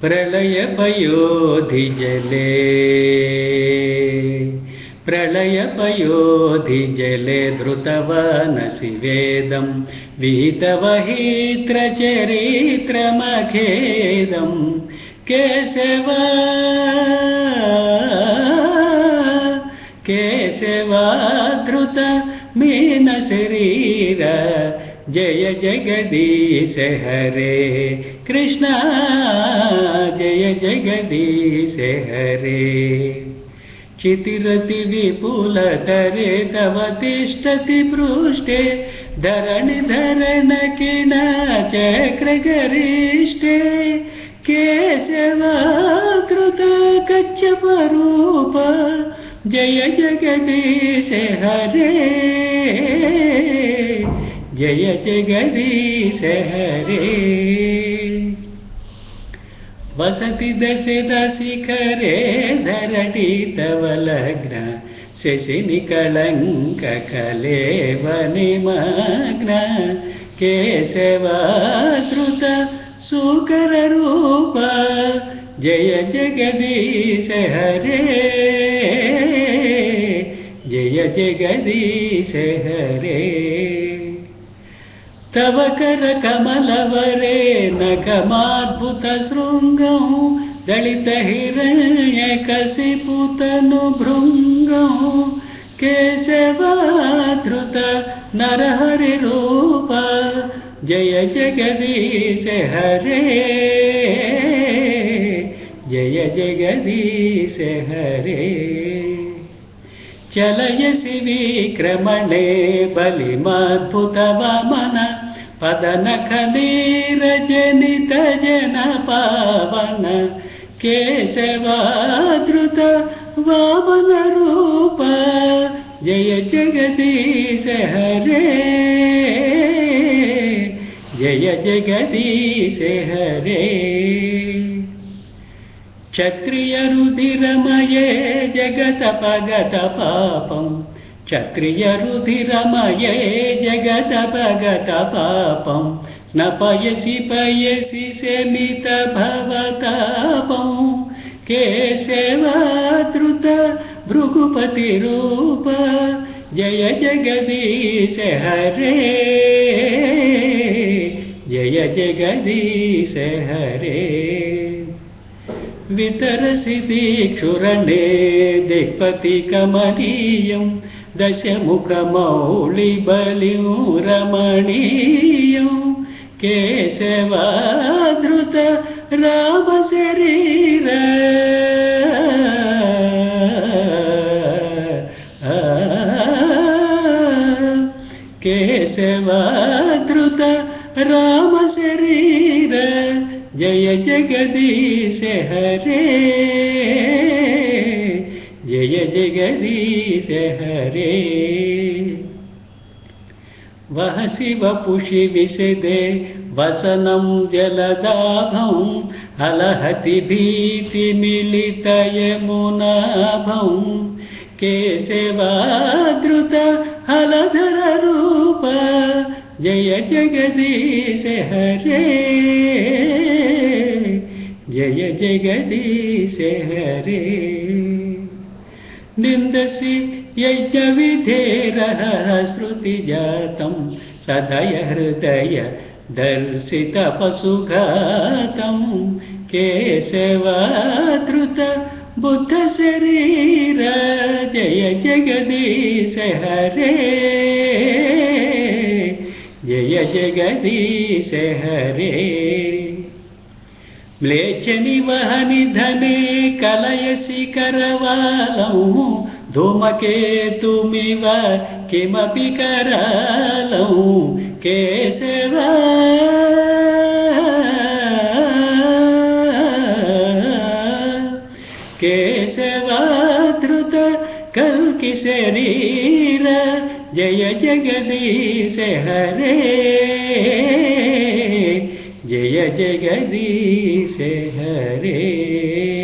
प्रलयपयोधिजले प्रलयपयोधिजले धृतवानसि वेदं विहितवहित्रचरित्रमखेदं केशवा केशवाधृत मीनशरीर जय जगदीश हरे कृष्ण जय जगदीश हरे चितिरति विपुलतरे तव तिष्ठति पृष्ठे धरणिधरण किण चक्रगरिष्ठे केशवाकृत कच्छपरूप जय जगदीश हरे जय जगदीश हरे वसति दशशिखरे धरणि तव लग्न शशिनिकलङ्क कलेव निमग्न केशवाधृत सुकररूप जय जगदीश हरे जय जगदीश हरे तव कर कमलवरे नखमाद्भुत शृङ्गं दलित हिरण्यकशिपुतनु भृङ्गं केशवाधृत नरहरिरूप जय जगदीश हरे जय जगदीश हरे चलयसि विक्रमणे बलिमाद्भुतवामन पदनखनीरजनित जन पावन केशवाधृत वामन रूप जय जगदीश हरे जय जगदीश हरे क्षत्रियरुधिरमये जगतपगत पापं क्षत्रियरुधिरमये जगतपगत पापं स्नपयसि पयसि शमित भवतापं केशवाधृत भृगुपतिरूप जय जगदीश हरे जय जगदीश हरे वितरसि दीक्षुरणे दिक्पतिकमनीयं दशमुखमौलिबलिं रमणीयं केशवाधृत रामशरीर केशवाधृत रामशरीर जय जगदीश हरे जय जगदीश हरे वहसि वपुषि विशदे वसनं जलदाभं अलहति भीतिमिलित यमुनाभं केशवाधृत हलधर रूप जय जगदीश हरे जय जगदीश हरे निन्दसि यज्ञविधेरः श्रुतिजातं सदय हृदय दर्शितपशुघातं केशवाधृत बुद्धशरीर जय जगदीश हरे जय जगदीश हरे म्लेच्छनिवहनिधने कलयसि करवालं धूमकेतुमिव किमपि करालं केशवा केशवाधृत कल्किशरीर जय जगदीश हरे जय जगदीश हरे।